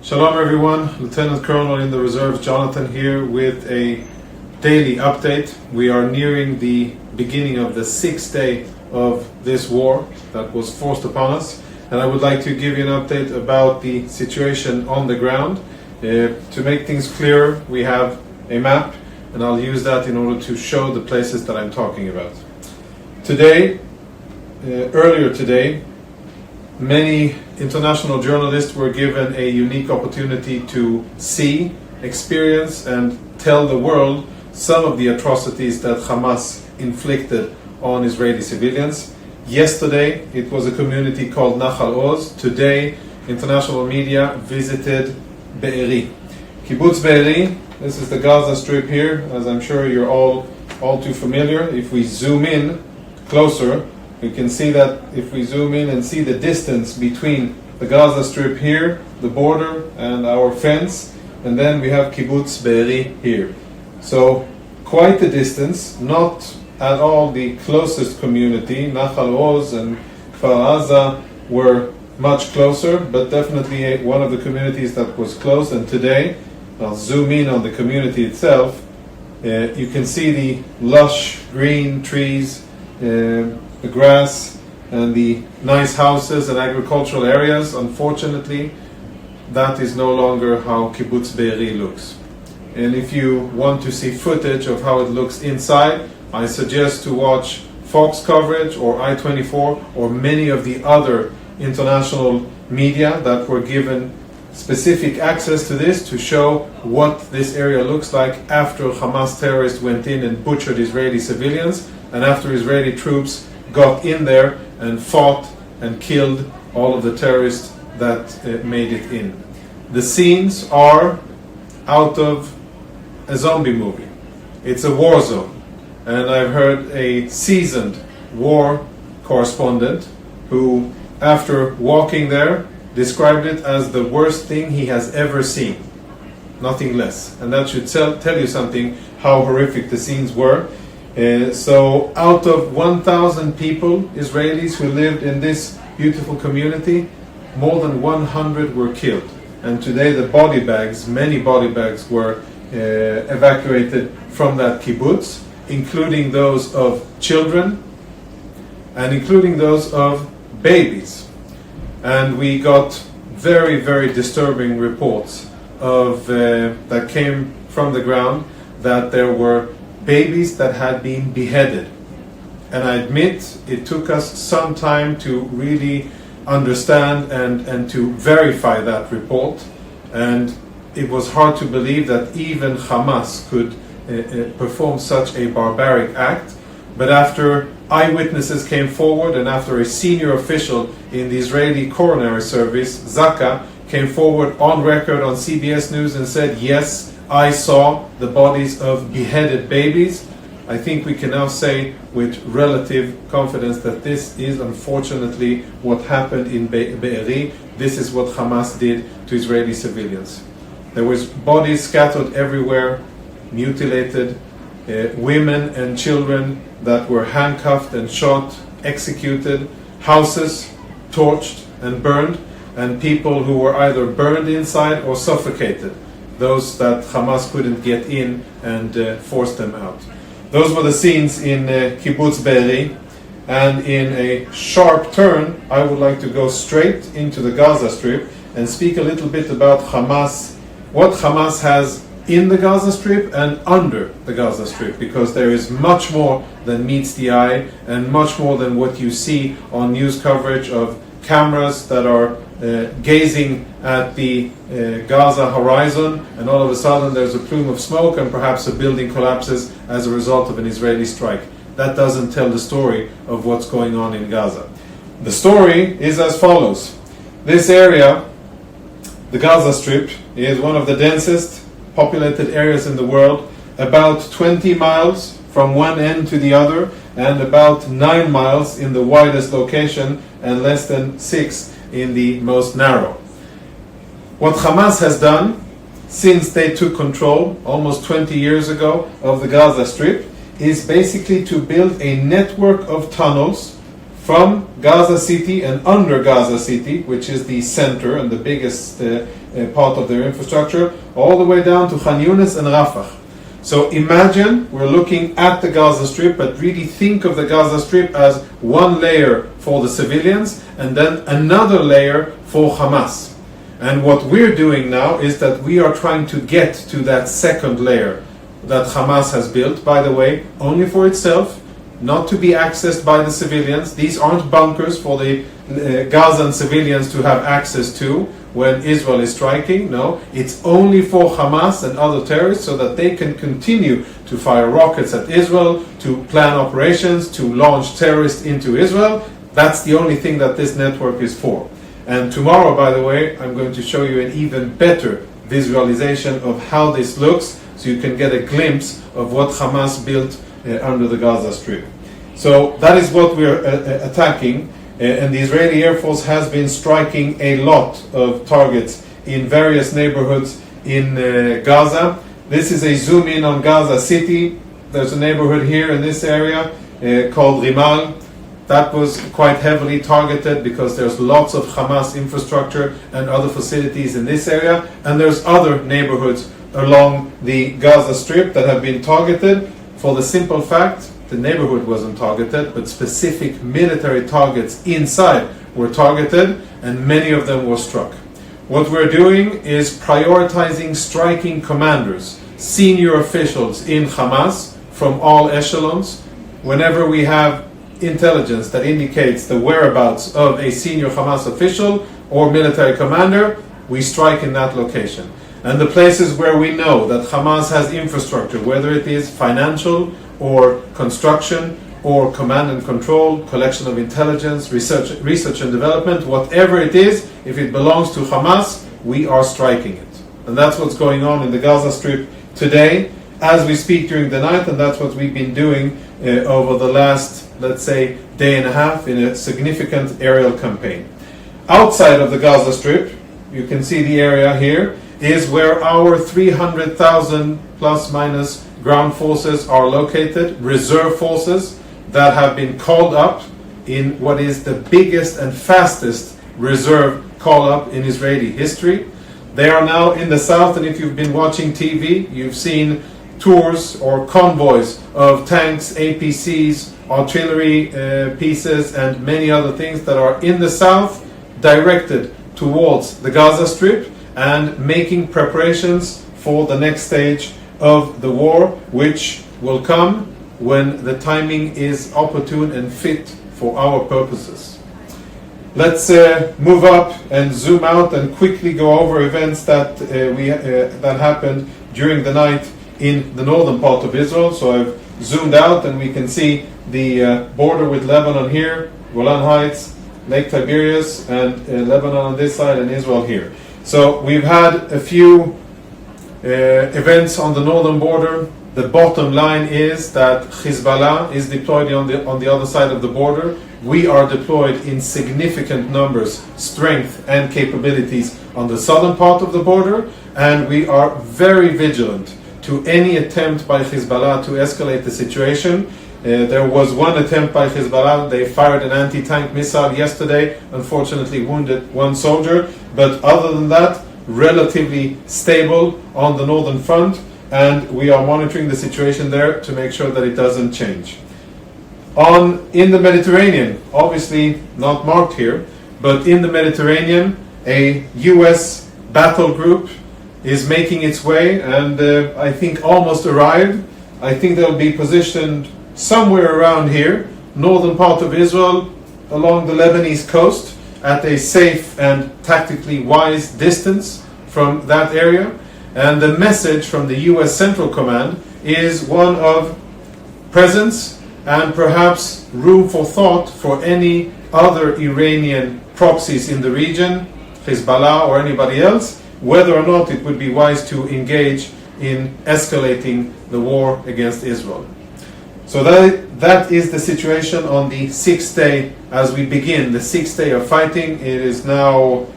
Shalom everyone, Lieutenant Colonel in the Reserves Jonathan here with a daily update. We are nearing the beginning of the 6th day of this war that was forced upon us, and I would like to give you an update about the situation on the ground. To make things clearer, we have a map, and I'll use that in order to show the places that I'm talking about. Earlier today, many international journalists were given a unique opportunity to see, experience, and tell the world some of the atrocities that Hamas inflicted on Israeli civilians. Yesterday, it was a community called Nahal Oz. Today, international media visited Be'eri. Kibbutz Be'eri, this is the Gaza Strip here, as I'm sure you're all too familiar. If we zoom in closer, we can see that if we zoom in and see the distance between the Gaza Strip here, the border, and our fence, and then we have Kibbutz Be'eri here. So quite a distance, not at all the closest community. Nahal Oz and Kfar Aza were much closer, but definitely one of the communities that was close. And today, I'll zoom in on the community itself. You can see the lush green trees, the grass, and the nice houses and agricultural areas. Unfortunately, that is no longer how Kibbutz Be'eri looks. And if you want to see footage of how it looks inside, I suggest to watch Fox coverage or I-24 or many of the other international media that were given specific access to this to show what this area looks like after Hamas terrorists went in and butchered Israeli civilians, and after Israeli troops got in there and fought and killed all of the terrorists that made it in. The scenes are out of a zombie movie. It's a war zone. And I've heard a seasoned war correspondent who, after walking there, described it as the worst thing he has ever seen. Nothing less. And that should tell you something how horrific the scenes were. So out of 1,000 people, Israelis who lived in this beautiful community, more than 100 were killed. And today many body bags were evacuated from that kibbutz, including those of children and including those of babies. And we got very, very disturbing reports that came from the ground that there were babies that had been beheaded. And I admit it took us some time to really understand and to verify that report. And it was hard to believe that even Hamas could perform such a barbaric act. But after eyewitnesses came forward and after a senior official in the Israeli coronary service, Zaka, came forward on record on CBS News and said, yes, I saw the bodies of beheaded babies, I think we can now say with relative confidence that this is unfortunately what happened in Be'eri. This is what Hamas did to Israeli civilians. There was bodies scattered everywhere, mutilated, women and children that were handcuffed and shot, executed, houses torched and burned, and people who were either burned inside or suffocated, those that Hamas couldn't get in and force them out. Those were the scenes in Kibbutz Be'eri, and in a sharp turn, I would like to go straight into the Gaza Strip and speak a little bit about Hamas, what Hamas has in the Gaza Strip and under the Gaza Strip, because there is much more than meets the eye and much more than what you see on news coverage of cameras that are gazing at the Gaza horizon, and all of a sudden there's a plume of smoke and perhaps a building collapses as a result of an Israeli strike. That doesn't tell the story of what's going on in Gaza. The story is as follows. This area, the Gaza Strip, is one of the densest populated areas in the world, about 20 miles from one end to the other, and about 9 miles in the widest location, and less than 6 in the most narrow. What Hamas has done since they took control almost 20 years ago of the Gaza Strip is basically to build a network of tunnels from Gaza City and under Gaza City, which is the center and the biggest part of their infrastructure, all the way down to Khan Yunis and Rafah. So imagine we're looking at the Gaza Strip, but really think of the Gaza Strip as one layer for the civilians and then another layer for Hamas. And what we're doing now is that we are trying to get to that second layer that Hamas has built, by the way, only for itself, not to be accessed by the civilians. These aren't bunkers for the Gazan civilians to have access to when Israel is striking. No, it's only for Hamas and other terrorists so that they can continue to fire rockets at Israel, to plan operations, to launch terrorists into Israel. That's the only thing that this network is for. And tomorrow, by the way, I'm going to show you an even better visualization of how this looks, so you can get a glimpse of what Hamas built under the Gaza Strip. So that is what we're attacking, and the Israeli Air Force has been striking a lot of targets in various neighborhoods in Gaza. This is a zoom in on Gaza City. There's a neighborhood here in this area called Rimal. That was quite heavily targeted because there's lots of Hamas infrastructure and other facilities in this area, and there's other neighborhoods along the Gaza Strip that have been targeted for the simple fact the neighborhood wasn't targeted, but specific military targets inside were targeted, and many of them were struck. What we're doing is prioritizing striking commanders, senior officials in Hamas from all echelons. Whenever we have intelligence that indicates the whereabouts of a senior Hamas official or military commander, we strike in that location. And the places where we know that Hamas has infrastructure, whether it is financial or construction or command and control, collection of intelligence, research and development, whatever it is, if it belongs to Hamas, we are striking it. And that's what's going on in the Gaza Strip today as we speak during the night, and that's what we've been doing over the last, let's say, day and a half in a significant aerial campaign. Outside of the Gaza Strip, you can see the area here, is where our 300,000 plus minus ground forces are located, reserve forces that have been called up in what is the biggest and fastest reserve call-up in Israeli history. They are now in the south, and if you've been watching TV, you've seen tours or convoys of tanks, APCs, artillery pieces, and many other things that are in the south, directed towards the Gaza Strip and making preparations for the next stage of the war, which will come when the timing is opportune and fit for our purposes. Let's move up and zoom out and quickly go over events that that happened during the night in the northern part of Israel. So I've zoomed out and we can see the border with Lebanon here, Golan Heights, Lake Tiberias, and Lebanon on this side and Israel here. So we've had a few events on the northern border. The bottom line is that Hezbollah is deployed on the other side of the border. We are deployed in significant numbers, strength and capabilities on the southern part of the border, and we are very vigilant to any attempt by Hezbollah to escalate the situation. There was one attempt by Hezbollah. They fired an anti-tank missile yesterday, unfortunately wounded one soldier, but other than that, relatively stable on the northern front, and we are monitoring the situation there to make sure that it doesn't change. In the Mediterranean, obviously not marked here, but in the Mediterranean, a US battle group is making its way, and I think almost arrived. I think they'll be positioned somewhere around here, northern part of Israel, along the Lebanese coast, at a safe and tactically wise distance from that area. And the message from the US Central Command is one of presence and perhaps room for thought for any other Iranian proxies in the region, Hezbollah or anybody else, whether or not it would be wise to engage in escalating the war against Israel. So that is the situation on the sixth day as we begin the sixth day of fighting. It is now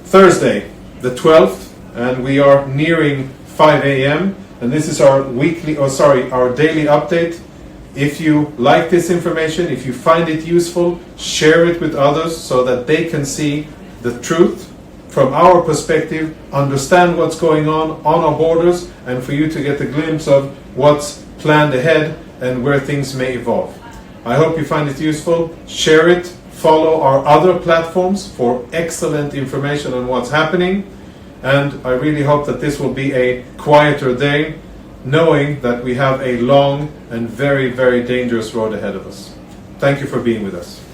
Thursday, the 12th, and we are nearing 5 a.m. and this is our daily update. If you like this information, if you find it useful, share it with others so that they can see the truth from our perspective, understand what's going on our borders, and for you to get a glimpse of what's planned ahead and where things may evolve. I hope you find it useful. Share it. Follow our other platforms for excellent information on what's happening. And I really hope that this will be a quieter day, knowing that we have a long and very, very dangerous road ahead of us. Thank you for being with us.